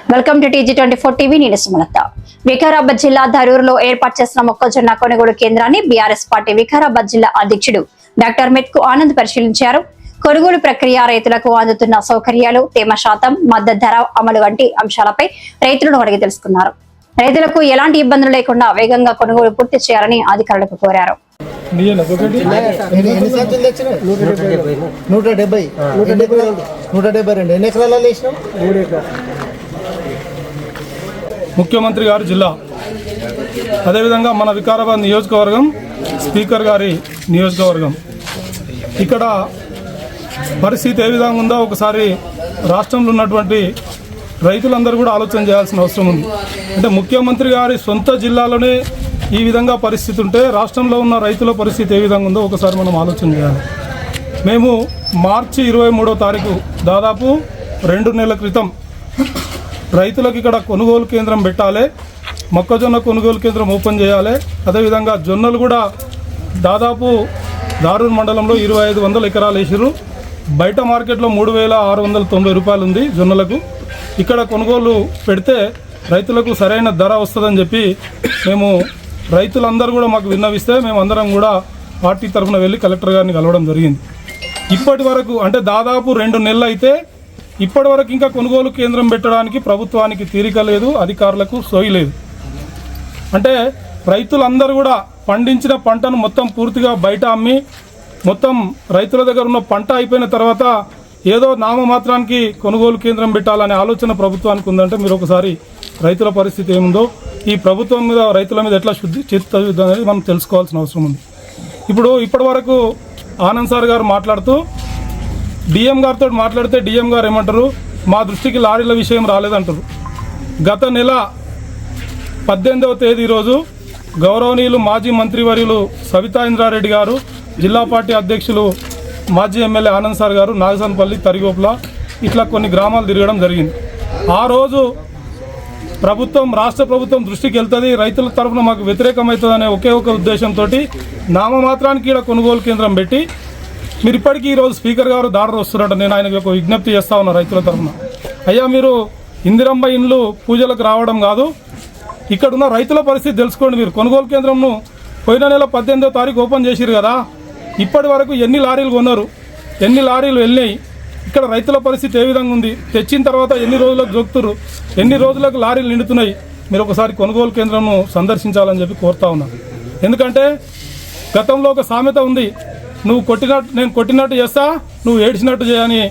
Welcome to TG24 TV. నేను సుమలత. వికారాబాద్ జిల్లా ధరూరులో ఏర్పాటు చేసిన మొక్కజొన్న కొనుగోలు కేంద్రాన్ని బీఆర్ఎస్ పార్టీ వికారాబాద్ జిల్లా అధ్యక్షుడు డాక్టర్ మెట్కు ఆనంద్ పరిశీలించారు. కొనుగోలు ప్రక్రియ, రైతులకు అందుతున్న సౌకర్యాలు, తేమ శాతం, మద్దతు ధర అమలు వంటి అంశాలపై రైతులను అడిగి తెలుసుకున్నారు. రైతులకు ఎలాంటి ఇబ్బందులు లేకుండా వేగంగా కొనుగోలు పూర్తి చేయాలని అధికారులకు కోరారు. ముఖ్యమంత్రి గారి జిల్లా, అదేవిధంగా మన వికారాబాద్ నియోజకవర్గం స్పీకర్ గారి నియోజకవర్గం. ఇక్కడ పరిస్థితి ఏ విధంగా ఉందో ఒకసారి రాష్ట్రంలో ఉన్నటువంటి రైతులందరూ కూడా ఆలోచన చేయాల్సిన అవసరం ఉంది. అంటే ముఖ్యమంత్రి గారి సొంత జిల్లాలోనే ఈ విధంగా పరిస్థితి ఉంటే రాష్ట్రంలో ఉన్న రైతుల పరిస్థితి ఏ విధంగా ఉందో ఒకసారి మనం ఆలోచన చేయాలి. మేము మార్చి 23వ తారీఖు దాదాపు 2 నెలల క్రితం రైతులకు ఇక్కడ కొనుగోలు కేంద్రం పెట్టాలి, మొక్కజొన్న కొనుగోలు కేంద్రం ఓపెన్ చేయాలి. అదేవిధంగా జొన్నలు కూడా దాదాపు ధారూర్ మండలంలో 2500 ఎకరాలు వేసారు. బయట మార్కెట్లో 3690 రూపాయలు ఉంది జొన్నలకు. ఇక్కడ కొనుగోలు పెడితే రైతులకు సరైన ధర వస్తుందని చెప్పి మేము రైతులందరూ కూడా మాకు విన్నవిస్తే మేము అందరం కూడా పార్టీ తరఫున వెళ్ళి కలెక్టర్ గారిని కలవడం జరిగింది. ఇప్పటి వరకు అంటే దాదాపు 2 నెలలు అయితే ఇప్పటి వరకు ఇంకా కొనుగోలు కేంద్రం పెట్టడానికి ప్రభుత్వానికి తీరిక లేదు, అధికారులకు సోయి లేదు. అంటే రైతులందరూ కూడా పండించిన పంటను మొత్తం పూర్తిగా బయట అమ్మి మొత్తం రైతుల దగ్గర ఉన్న పంట అయిపోయిన తర్వాత ఏదో నామమాత్రానికి కొనుగోలు కేంద్రం పెట్టాలనే ఆలోచన ప్రభుత్వానికి ఉందంటే మీరు ఒకసారి రైతుల పరిస్థితి ఏముందో, ఈ ప్రభుత్వం మీద రైతుల మీద ఎట్లా చిత్తశుద్ధి అనేది మనం తెలుసుకోవాల్సిన అవసరం ఉంది. ఇప్పటి వరకు ఆనంద్ సార్ గారు మాట్లాడుతూ డిఎం గారితో మాట్లాడితే డిఎం గారు ఏమంటారు, మా దృష్టికి లారీల విషయం రాలేదంటారు. గత నెల 18వ తేదీ రోజు గౌరవనీయులు మాజీ మంత్రివర్యులు సవితా ఇంద్రారెడ్డి గారు, జిల్లా పార్టీ అధ్యక్షులు మాజీ ఎమ్మెల్యే ఆనంద్ సార్ గారు నాగసన్పల్లి, తరిగోపుల ఇట్లా కొన్ని గ్రామాలు తిరగడం జరిగింది. ఆ రోజు రాష్ట్ర ప్రభుత్వం దృష్టికి వెళ్తుంది, రైతుల తరఫున మాకు వ్యతిరేకమవుతుందనే ఒకే ఒక ఉద్దేశంతో నామమాత్రానికి ఇక్కడ కొనుగోలు కేంద్రం పెట్టి మీరు ఇప్పటికీ ఈరోజు స్పీకర్ గారు దారి వస్తున్నట్టు నేను ఆయనకు ఒక విజ్ఞప్తి చేస్తా ఉన్నా రైతుల తరఫున. అయ్యా, మీరు ఇందిరమ్మ ఇండ్లు పూజలకు రావడం కాదు, ఇక్కడ ఉన్న రైతుల పరిస్థితి తెలుసుకోండి. మీరు కొనుగోలు కేంద్రంను పోయిన నెల 18వ తారీఖు ఓపెన్ చేసిరు కదా, ఇప్పటి వరకు ఎన్ని లారీలు కొన్నారు, ఎన్ని లారీలు వెళ్ళినాయి, ఇక్కడ రైతుల పరిస్థితి ఏ విధంగా ఉంది, తెచ్చిన తర్వాత ఎన్ని రోజులకు జోక్తురు, ఎన్ని రోజులకు లారీలు నిండుతున్నాయి, మీరు ఒకసారి కొనుగోలు కేంద్రంను సందర్శించాలని చెప్పి కోరుతా ఉన్నాను. ఎందుకంటే గతంలో ఒక సామెత ఉంది, నేను కొట్టినట్టు చేస్తా, నువ్వు ఏడ్చినట్టు చేయని,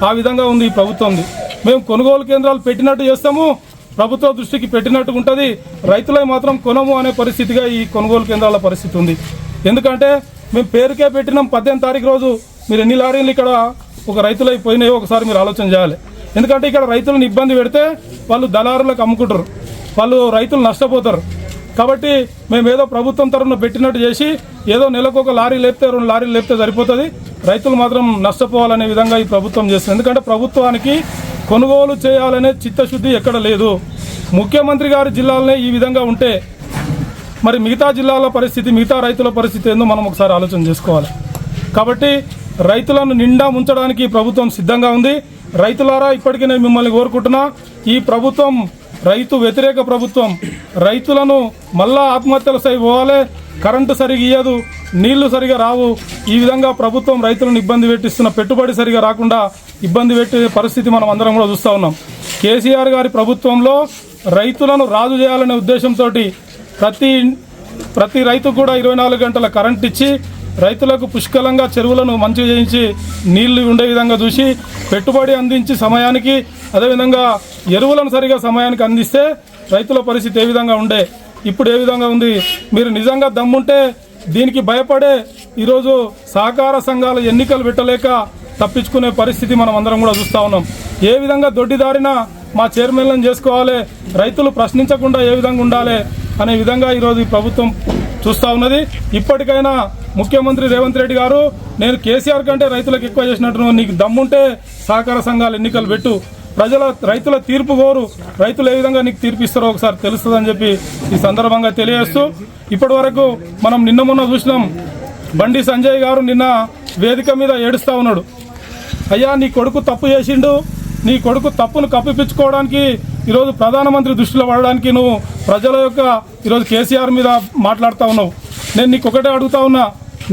ఆ విధంగా ఉంది ఈ ప్రభుత్వంది. మేము కొనుగోలు కేంద్రాలు పెట్టినట్టు చేస్తాము, ప్రభుత్వ దృష్టికి పెట్టినట్టు ఉంటుంది, రైతులై మాత్రం కొనము అనే పరిస్థితిగా ఈ కొనుగోలు కేంద్రాల పరిస్థితి ఉంది. ఎందుకంటే మేము పేరుకే పెట్టినాం 18వ తారీఖు రోజు, మీరు ఎన్ని లారీలు ఇక్కడ ఒక రైతులై పోయినాయో ఒకసారి మీరు ఆలోచన చేయాలి. ఎందుకంటే ఇక్కడ రైతులను ఇబ్బంది పెడితే వాళ్ళు దళారులకు అమ్ముకుంటారు, వాళ్ళు రైతులు నష్టపోతారు. కాబట్టి మేము ఏదో ప్రభుత్వం తరఫున పెట్టినట్టు చేసి ఏదో నెలకు ఒక లారీ లేపితే 2 లారీలు లేపితే సరిపోతుంది, రైతులు మాత్రం నష్టపోవాలనే విధంగా ఈ ప్రభుత్వం చేస్తుంది. ఎందుకంటే ప్రభుత్వానికి కొనుగోలు చేయాలనే చిత్తశుద్ధి ఎక్కడ లేదు. ముఖ్యమంత్రి గారి జిల్లాలనే ఈ విధంగా ఉంటే మరి మిగతా జిల్లాల పరిస్థితి, మిగతా రైతుల పరిస్థితి ఏందో మనం ఒకసారి ఆలోచన చేసుకోవాలి. కాబట్టి రైతులను నిండా ముంచడానికి ప్రభుత్వం సిద్ధంగా ఉంది. రైతులారా, ఇప్పటికీ నేను మిమ్మల్ని కోరుకుంటున్నా, ఈ ప్రభుత్వం రైతు వ్యతిరేక ప్రభుత్వం. రైతులను మళ్ళా ఆత్మహత్యలు పోవాలి, కరెంటు సరిగా ఇయ్యదు, నీళ్లు సరిగా రావు, ఈ విధంగా ప్రభుత్వం రైతులను ఇబ్బంది పెట్టిస్తున్న, పెట్టుబడి సరిగా రాకుండా ఇబ్బంది పెట్టే పరిస్థితి మనం అందరం కూడా చూస్తూ ఉన్నాం. కేసీఆర్ గారి ప్రభుత్వంలో రైతులను రాజు చేయాలనే ఉద్దేశంతో ప్రతి రైతుకు కూడా 24 గంటల కరెంట్ ఇచ్చి రైతులకు పుష్కలంగా చెరువులను మంచిగా చేయించి నీళ్లు ఉండే విధంగా చూసి పెట్టుబడి అందించి సమయానికి, అదేవిధంగా ఎరువులను సరిగా సమయానికి అందిస్తే రైతుల పరిస్థితి ఏ విధంగా ఉండే, ఇప్పుడు ఏ విధంగా ఉంది. మీరు నిజంగా దమ్ముంటే దీనికి భయపడే ఈరోజు సహకార సంఘాల ఎన్నికలు పెట్టలేక తప్పించుకునే పరిస్థితి మనం అందరం కూడా చూస్తూ ఉన్నాం. ఏ విధంగా దొడ్డిదారిన మా చైర్మన్లను చేసుకోవాలి, రైతులు ప్రశ్నించకుండా ఏ విధంగా ఉండాలి అనే విధంగా ఈరోజు ఈ ప్రభుత్వం చూస్తూ ఉన్నది. ఇప్పటికైనా ముఖ్యమంత్రి రేవంత్ రెడ్డి గారు, నేను కేసీఆర్ కంటే రైతులకు ఎక్కువ చేసినట్టు, నీకు దమ్ముంటే సహకార సంఘాల ఎన్నికలు పెట్టు, రైతుల తీర్పు కోరు, రైతులు ఏ విధంగా నీకు తీర్పు ఇస్తారో ఒకసారి తెలుస్తుందని చెప్పి ఈ సందర్భంగా తెలియజేస్తూ, ఇప్పటి వరకు మనం నిన్న మొన్న చూసినాం, బండి సంజయ్ గారు నిన్న వేదిక మీద ఏడుస్తూ ఉన్నాడు. అయ్యా, నీ కొడుకు తప్పు చేసిండు, నీ కొడుకు తప్పును కప్పిపించుకోవడానికి ఈరోజు ప్రధానమంత్రి దృష్టిలో పడడానికి నువ్వు ప్రజల యొక్క ఈరోజు కేసీఆర్ మీద మాట్లాడుతూ ఉన్నావు. నేను నీకు ఒకటే అడుగుతా ఉన్నా,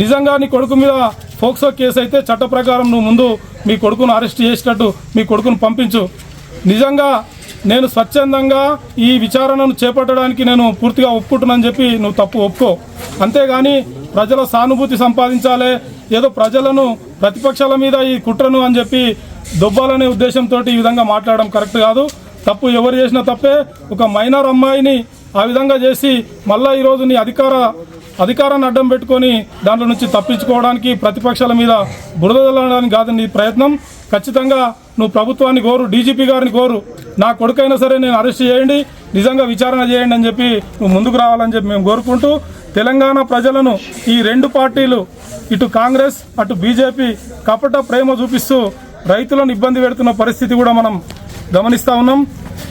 నిజంగా నీ కొడుకు మీద ఫోక్సో కేసు అయితే చట్ట ప్రకారం నువ్వు ముందు మీ కొడుకును అరెస్ట్ చేసేటట్టు మీ కొడుకును పంపించు. నిజంగా నేను స్వచ్ఛందంగా ఈ విచారణను చేపట్టడానికి నేను పూర్తిగా ఒప్పుకుంటున్నానని చెప్పి నువ్వు తప్పు ఒప్పుకో. అంతేగాని ప్రజల సానుభూతి సంపాదించాలి, ఏదో ప్రజలను ప్రతిపక్షాల మీద ఈ కుట్రను అని చెప్పి దొబ్బాలనే ఉద్దేశంతో ఈ విధంగా మాట్లాడడం కరెక్ట్ కాదు. తప్పు ఎవరు చేసినా తప్పే. ఒక మైనర్ అమ్మాయిని ఆ విధంగా చేసి మళ్ళీ ఈరోజు నీ అధికారాన్ని అడ్డం పెట్టుకొని దాంట్లో నుంచి తప్పించుకోవడానికి ప్రతిపక్షాల మీద బురద చల్లడానికి కాదు నీ ప్రయత్నం. ఖచ్చితంగా నువ్వు ప్రభుత్వాన్ని కోరు, డీజీపీ గారిని కోరు, నా కొడుకైనా సరే నేను అరెస్ట్ చేయండి, నిజంగా విచారణ చేయండి అని చెప్పి నువ్వు ముందుకు రావాలని చెప్పి మేము కోరుకుంటూ, తెలంగాణ ప్రజలను ఈ రెండు పార్టీలు ఇటు కాంగ్రెస్ అటు బీజేపీ కపట ప్రేమ చూపిస్తూ రైతులను ఇబ్బంది పెడుతున్న పరిస్థితి కూడా మనం గమనిస్తూ ఉన్నాం.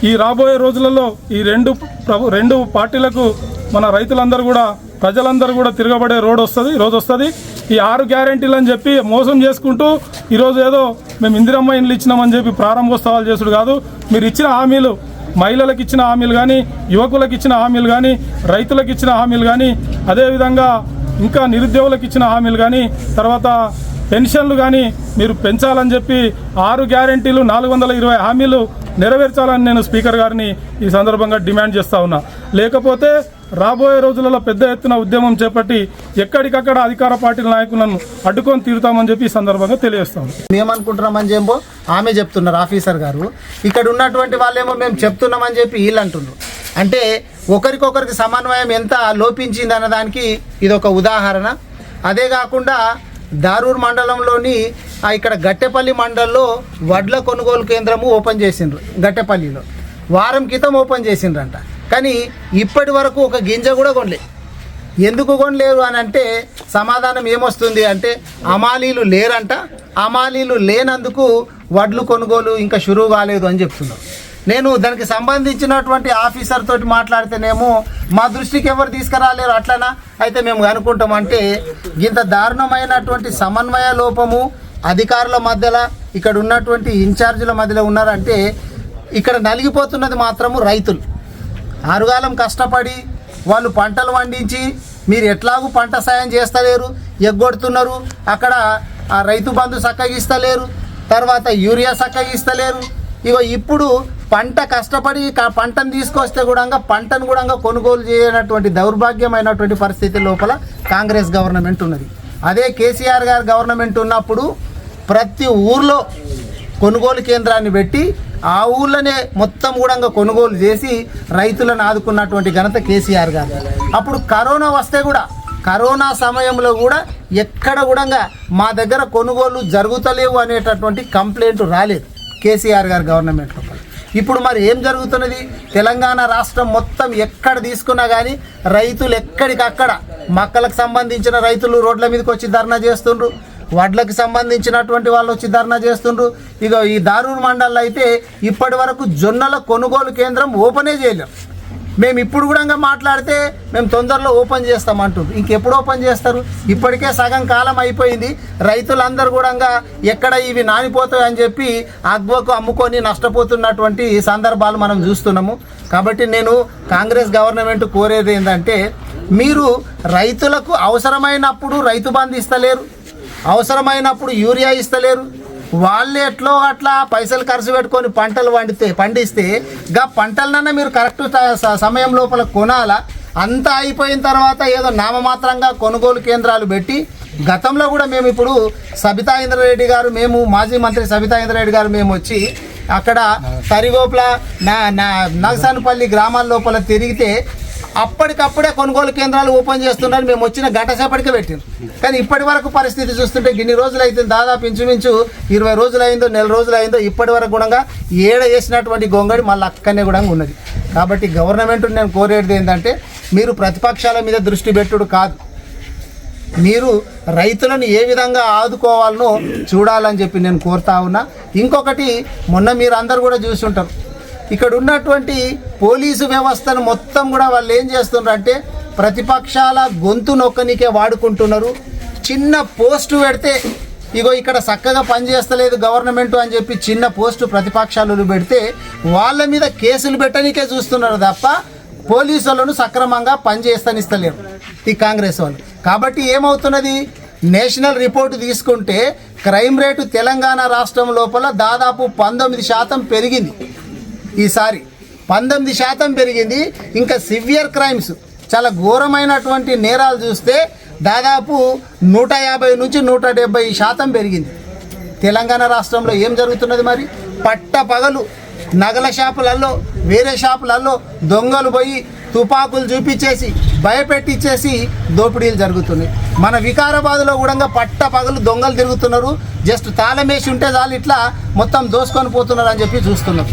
ఈ రాబోయే రోజులలో ఈ రెండు పార్టీలకు మన రైతులందరూ కూడా ప్రజలందరూ కూడా తిరగబడే రోజు వస్తుంది. ఈ 6 గ్యారెంటీలు అని చెప్పి మోసం చేసుకుంటూ ఈరోజు ఏదో మేము ఇందిరమ్మ ఇండ్లు ఇచ్చినామని చెప్పి ప్రారంభోత్సవాలు చేసుడు కాదు. మీరు ఇచ్చిన హామీలు, మహిళలకు ఇచ్చిన హామీలు కానీ, యువకులకు ఇచ్చిన హామీలు కానీ, రైతులకు ఇచ్చిన హామీలు కానీ, అదేవిధంగా ఇంకా నిరుద్యోగులకు ఇచ్చిన హామీలు కానీ, తర్వాత పెన్షన్లు కానీ మీరు పెంచాలని చెప్పి 6 గ్యారెంటీలు 420 హామీలు నెరవేర్చాలని నేను స్పీకర్ గారిని ఈ సందర్భంగా డిమాండ్ చేస్తా ఉన్నా. లేకపోతే రాబోయే రోజులలో పెద్ద ఎత్తున ఉద్యమం చేపట్టి ఎక్కడికక్కడ అధికార పార్టీల నాయకులను అడ్డుకొని తీరుతామని చెప్పి ఈ సందర్భంగా తెలియజేస్తాం. మేమనుకుంటున్నామని చెప్పో ఆమె చెప్తున్నారు ఆఫీసర్ గారు. ఇక్కడ ఉన్నటువంటి వాళ్ళేమో మేము చెప్తున్నామని చెప్పి వీళ్ళు అంటున్నారు. అంటే ఒకరికొకరికి సమన్వయం ఎంత లోపించింది అన్నదానికి ఇదొక ఉదాహరణ. అదే కాకుండా దారూర్ మండలంలోని ఇక్కడ గట్టెపల్లి మండలంలో వడ్ల కొనుగోలు కేంద్రము ఓపెన్ చేసిండ్రు. గట్టెపల్లిలో వారం క్రితం ఓపెన్ చేసిండ్రంట. కానీ ఇప్పటి వరకు ఒక గింజ కూడా కొనలే. ఎందుకు కొనలేరు అని అంటే సమాధానం ఏమొస్తుంది అంటే అమాలీలు లేరంట. అమాలీలు లేనందుకు వడ్లు కొనుగోలు ఇంకా షురూ కాలేదు అని చెప్తున్నారు. నేను దానికి సంబంధించినటువంటి ఆఫీసర్ తోటి మాట్లాడితేనేమో మా దృష్టికి ఎవరు తీసుకురాలేరు అట్లనా, అయితే మేము అనుకుంటామంటే ఇంత దారుణమైనటువంటి సమన్వయ లోపము అధికారుల మధ్యలో ఇక్కడ ఉన్నటువంటి ఇన్ఛార్జీల మధ్యలో ఉన్నారంటే ఇక్కడ నలిగిపోతున్నది మాత్రము రైతులు. ఆరుగాలం కష్టపడి వాళ్ళు పంటలు పండించి మీరు ఎట్లాగూ పంట సాయం చేస్తలేరు, ఎగ్గొడుతున్నారు. అక్కడ ఆ రైతు బంధు చక్కగిస్తలేరు, తర్వాత యూరియా చక్కగిస్తలేరు. ఇగో ఇప్పుడు పంట కష్టపడి పంటను తీసుకొస్తే కూడా పంటను కూడా కొనుగోలు చేయనటువంటి దౌర్భాగ్యమైనటువంటి పరిస్థితి లోపల కాంగ్రెస్ గవర్నమెంట్ ఉన్నది. అదే కేసీఆర్ గారు గవర్నమెంట్ ఉన్నప్పుడు ప్రతి ఊర్లో కొనుగోలు కేంద్రాన్ని పెట్టి ఆ ఊళ్ళోనే మొత్తం కూడా కొనుగోలు చేసి రైతులను ఆదుకున్నటువంటి ఘనత కేసీఆర్ గారు. అప్పుడు కరోనా వస్తే కూడా కరోనా సమయంలో కూడా ఎక్కడ కూడా మా దగ్గర కొనుగోలు జరుగుతలేవు అనేటటువంటి కంప్లైంట్ రాలేదు కేసీఆర్ గారు గవర్నమెంట్ లోపల. ఇప్పుడు మరి ఏం జరుగుతున్నది? తెలంగాణ రాష్ట్రం మొత్తం ఎక్కడ తీసుకున్నా కానీ రైతులు ఎక్కడికక్కడ మొక్కలకు సంబంధించిన రైతులు రోడ్ల మీదకి వచ్చి ధర్నా చేస్తుండ్రు, వడ్లకు సంబంధించినటువంటి వాళ్ళు వచ్చి ధర్నా చేస్తుండ్రు. ఇక ఈ దారూర్ మండలంలో అయితే ఇప్పటి వరకు జొన్నల కొనుగోలు కేంద్రం ఓపెనే చేయలేం. మేము ఇప్పుడు కూడా మాట్లాడితే మేము తొందరలో ఓపెన్ చేస్తామంటారు. ఇంకెప్పుడు ఓపెన్ చేస్తారు? ఇప్పటికే సగం కాలం అయిపోయింది. రైతులందరూ కూడా ఎక్కడ ఇవి నానిపోతాయి అని చెప్పి అగ్వకు అమ్ముకొని నష్టపోతున్నటువంటి సందర్భాలు మనం చూస్తున్నాము. కాబట్టి నేను కాంగ్రెస్ గవర్నమెంట్ కోరేది ఏంటంటే మీరు రైతులకు అవసరమైనప్పుడు రైతు బంధు ఇస్తలేరు, అవసరమైనప్పుడు యూరియా ఇస్తలేరు. వాళ్ళు ఎట్లో అట్లా పైసలు ఖర్చు పెట్టుకొని పంటలు పండిస్తే గా పంటలనన్నా మీరు కరెక్ట్ సమయం లోపల కొనాలా. అంతా అయిపోయిన తర్వాత ఏదో నామమాత్రంగా కొనుగోలు కేంద్రాలు పెట్టి గతంలో కూడా మేము ఇప్పుడు సబితా ఇంద్రారెడ్డి గారు, మేము మాజీ మంత్రి సబితా ఇంద్రారెడ్డి గారు మేము వచ్చి అక్కడ తరిగోపుల నగసానపల్లి గ్రామాల లోపల తిరిగితే అప్పటికప్పుడే కొనుగోలు కేంద్రాలు ఓపెన్ చేస్తున్నారు. మేము వచ్చిన గంట సేపటికే పెట్టింది. కానీ ఇప్పటి వరకు పరిస్థితి చూస్తుంటే ఇన్ని రోజులు అయితే దాదాపు ఇంచుమించు 20 రోజులు అయిందో, నెల రోజులు అయిందో, ఇప్పటి వరకు కూడా ఏడ వేసినటువంటి గొంగడి మళ్ళీ అక్కడనే కూడా ఉన్నది. కాబట్టి గవర్నమెంట్ నేను కోరేది ఏంటంటే మీరు ప్రతిపక్షాల మీద దృష్టి పెట్టుడు కాదు, మీరు రైతులను ఏ విధంగా ఆదుకోవాలనో చూడాలని చెప్పి నేను కోరుతా ఉన్నా. ఇంకొకటి మొన్న మీరు అందరు కూడా చూస్తుంటారు, ఇక్కడ ఉన్నటువంటి పోలీసు వ్యవస్థను మొత్తం కూడా వాళ్ళు ఏం చేస్తున్నారు అంటే ప్రతిపక్షాల గొంతు నొక్కనికే వాడుకుంటున్నారు. చిన్న పోస్టు పెడితే ఇగో ఇక్కడ చక్కగా పనిచేస్తలేదు గవర్నమెంట్ అని చెప్పి చిన్న పోస్టు ప్రతిపక్షాలు పెడితే వాళ్ళ మీద కేసులు పెట్టడానికే చూస్తున్నారు తప్ప పోలీసులను సక్రమంగా పనిచేస్తనిస్తలేరు ఈ కాంగ్రెస్ వాళ్ళు. కాబట్టి ఏమవుతున్నది, నేషనల్ రిపోర్టు తీసుకుంటే క్రైమ్ రేటు తెలంగాణ రాష్ట్రం లోపల దాదాపు 19% పెరిగింది. ఈసారి 19% పెరిగింది. ఇంకా సివియర్ క్రైమ్స్, చాలా ఘోరమైనటువంటి నేరాలు చూస్తే దాదాపు 150 నుంచి 170% పెరిగింది. తెలంగాణ రాష్ట్రంలో ఏం జరుగుతున్నది మరి? పట్ట పగలు నగల షాపులలో, వేరే షాపులలో దొంగలు పోయి తుపాకులు చూపించేసి భయపెట్టించేసి దోపిడీలు జరుగుతున్నాయి. మన వికారాబాద్లో కూడా పట్ట పగలు దొంగలు తిరుగుతున్నారు. జస్ట్ తాళమేసి ఉంటే చాలు ఇట్లా మొత్తం దోసుకొని పోతున్నారు అని చెప్పి చూస్తున్నారు.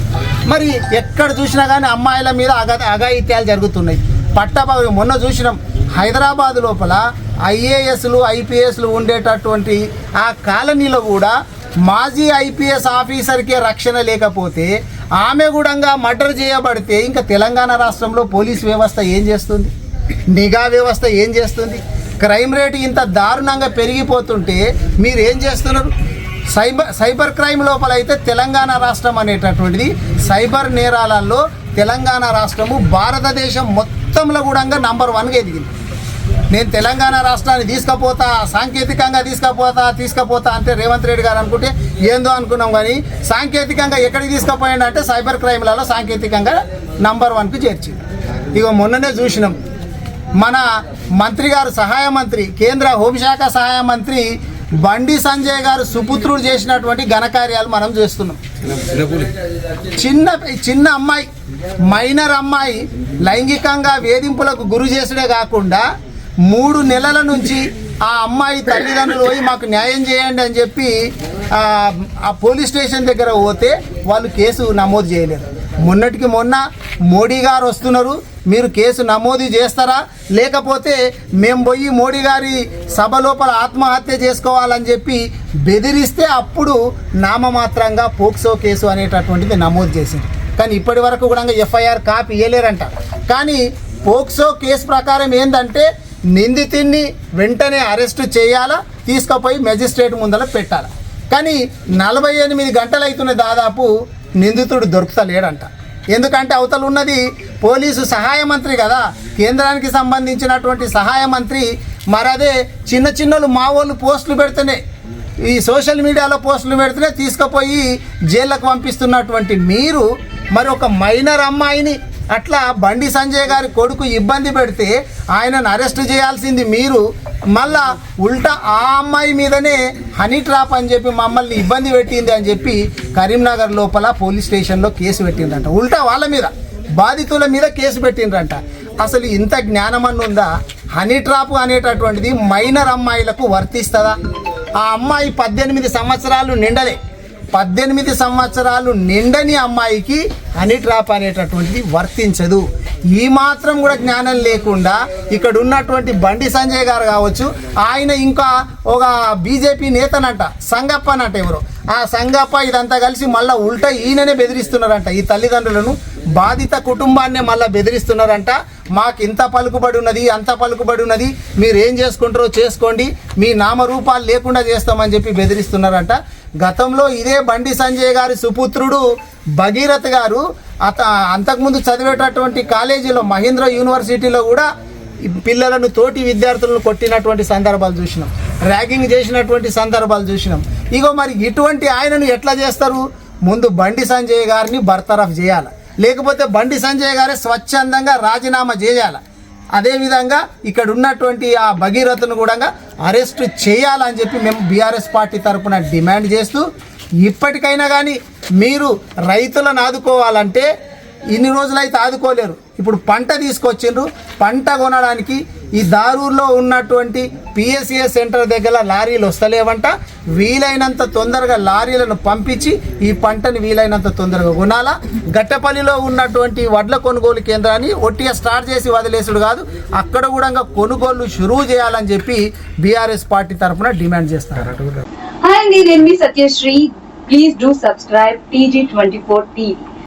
మరి ఎక్కడ చూసినా కానీ అమ్మాయిల మీద అఘాయిత్యాలు జరుగుతున్నాయి. పట్ట పగలు మొన్న చూసినాం హైదరాబాద్ లోపల ఐఏఎస్లు ఐపీఎస్లు ఉండేటటువంటి ఆ కాలనీలో కూడా మాజీ ఐపీఎస్ ఆఫీసర్కే రక్షణ లేకపోతే ఆమె కూడా మర్డర్ చేయబడితే ఇంకా తెలంగాణ రాష్ట్రంలో పోలీస్ వ్యవస్థ ఏం చేస్తుంది? నిఘా వ్యవస్థ ఏం చేస్తుంది? క్రైమ్ రేటు ఇంత దారుణంగా పెరిగిపోతుంటే మీరు ఏం చేస్తున్నారు? సైబర్ క్రైమ్ లోపల అయితే తెలంగాణ రాష్ట్రం అనేటటువంటిది సైబర్ నేరాలలో తెలంగాణ రాష్ట్రము భారతదేశం మొత్తంలో కూడా నంబర్ 1గా ఎదిగింది. నేను తెలంగాణ రాష్ట్రాన్ని తీసుకుపోతా, సాంకేతికంగా తీసుకుపోతా అంటే రేవంత్ రెడ్డి గారు అనుకుంటే ఏందో అనుకున్నాం. కానీ సాంకేతికంగా ఎక్కడికి తీసుకుపోయాడు అంటే సైబర్ క్రైమ్లలో సాంకేతికంగా నంబర్ 1కు చేర్చింది. ఇక మొన్ననే చూసినాం మన మంత్రి గారు, సహాయ మంత్రి, కేంద్ర హోంశాఖ సహాయ మంత్రి బండి సంజయ్ గారు సుపుత్రుడు చేసినటువంటి ఘనకార్యాలు మనం చేస్తున్నాం. చిన్న అమ్మాయి, మైనర్ అమ్మాయి లైంగికంగా వేధింపులకు గురి చేసుడే కాకుండా 3 నెలల నుంచి ఆ అమ్మాయి తల్లిదండ్రులు పోయి మాకు న్యాయం చేయండి అని చెప్పి ఆ పోలీస్ స్టేషన్ దగ్గర పోతే వాళ్ళు కేసు నమోదు చేయలేరు. మొన్నటికి మొన్న మోడీ గారు వస్తున్నారు, మీరు కేసు నమోదు చేస్తారా లేకపోతే మేము పోయి మోడీ గారి సభ లోపల ఆత్మహత్య చేసుకోవాలని చెప్పి బెదిరిస్తే అప్పుడు నామమాత్రంగా పోక్సో కేసు అనేటటువంటిది నమోదు చేసింది. కానీ ఇప్పటి వరకు కూడా ఎఫ్ఐఆర్ కాపీ ఇవ్వలేరంట. కానీ పోక్సో కేసు ప్రకారం ఏంటంటే నిందితుడిని వెంటనే అరెస్టు చేయాలా, తీసుకుపోయి మెజిస్ట్రేట్ ముందర పెట్టాలి. కానీ 48 గంటలు అవుతున్న దాదాపు నిందితుడు దొరుకుతలేడంట. ఎందుకంటే అవతల ఉన్నది పోలీసు సహాయ మంత్రి కదా, కేంద్రానికి సంబంధించినటువంటి సహాయ మంత్రి. మరి అదే చిన్నలు మా వాళ్ళు పోస్టులు పెడితేనే, ఈ సోషల్ మీడియాలో పోస్టులు పెడితేనే తీసుకుపోయి జైళ్ళకు పంపిస్తున్నటువంటి మీరు మరి ఒక మైనర్ అమ్మాయిని అట్లా బండి సంజయ్ గారి కొడుకు ఇబ్బంది పెడితే ఆయనను అరెస్ట్ చేయాల్సింది మీరు, మళ్ళా ఉల్టా ఆ అమ్మాయి మీదనే హనీ ట్రాప్ అని చెప్పి మమ్మల్ని ఇబ్బంది పెట్టింది అని చెప్పి కరీంనగర్ లోపల పోలీస్ స్టేషన్లో కేసు పెట్టిండ్రంట. ఉల్టా వాళ్ళ మీద, బాధితుల మీద కేసు పెట్టిండ్రంట. అసలు ఇంత జ్ఞానం ఉందా? హనీ ట్రాప్ అనేటటువంటిది మైనర్ అమ్మాయిలకు వర్తిస్తుందా? ఆ అమ్మాయి 18 సంవత్సరాలు నిండలే. 18 సంవత్సరాలు నిండని అమ్మాయికి హనీ ట్రాప్ అనేటటువంటిది వర్తించదు. ఈ మాత్రం కూడా జ్ఞానం లేకుండా ఇక్కడ ఉన్నటువంటి బండి సంజయ్ గారు కావచ్చు, ఆయన ఇంకా ఒక బీజేపీ నేతనంట, సంగప్పనంట ఎవరో, ఆ సంగప్ప ఇదంతా కలిసి మళ్ళీ ఉల్టా ఈయననే బెదిరిస్తున్నారంట. ఈ తల్లిదండ్రులను, బాధిత కుటుంబాన్నే మళ్ళీ బెదిరిస్తున్నారంట. మాకు ఇంత పలుకుబడి ఉన్నది, అంత పలుకుబడి ఉన్నది, మీరు ఏం చేసుకుంటారో చేసుకోండి, మీ నామరూపాలు లేకుండా చేస్తామని చెప్పి బెదిరిస్తున్నారంట. గతంలో ఇదే బండి సంజయ్ గారి సుపుత్రుడు భగీరథ్ గారు అంతకుముందు చదివేటటువంటి కాలేజీలో, మహేంద్ర యూనివర్సిటీలో కూడా పిల్లలను, తోటి విద్యార్థులను కొట్టినటువంటి సందర్భాలు చూసినాం, ర్యాగింగ్ చేసినటువంటి సందర్భాలు చూసినాం. ఇగో మరి ఇటువంటి ఆయనను ఎట్లా చేస్తారు? ముందు బండి సంజయ్ గారిని బర్తరఫ్ చేయాలి, లేకపోతే బండి సంజయ్ గారే స్వచ్ఛందంగా రాజీనామా చేయాలి. అదేవిధంగా ఇక్కడ ఉన్నటువంటి ఆ భగీరథను కూడా అరెస్ట్ చేయాలని చెప్పి మేము బీఆర్ఎస్ పార్టీ తరఫున డిమాండ్ చేస్తూ, ఇప్పటికైనా కానీ మీరు రైతులను ఆదుకోవాలంటే ఇన్ని రోజులైతే ఆదుకోలేరు. ఇప్పుడు పంట తీసుకొచ్చిండ్రు, పంట కొనడానికి ఈ దారూర్లో ఉన్నటువంటి పిఎస్సిఎస్ సెంటర్ దగ్గర లారీలు వస్తలేవంట. వీలైనంత తొందరగా లారీలను పంపించి ఈ పంటని వీలైనంత తొందరగా కొనాలా. గట్టపల్లిలో ఉన్నటువంటి వడ్ల కొనుగోలు కేంద్రాన్ని ఒట్టిగా స్టార్ట్ చేసి వదిలేసుడు కాదు, అక్కడ కూడా కొనుగోలు షురూ చేయాలని చెప్పి బీఆర్ఎస్ పార్టీ తరఫున డిమాండ్ చేస్తారు. హాయ్ అండి, నేను మీ Satyasri. Please do subscribe TG24 TV.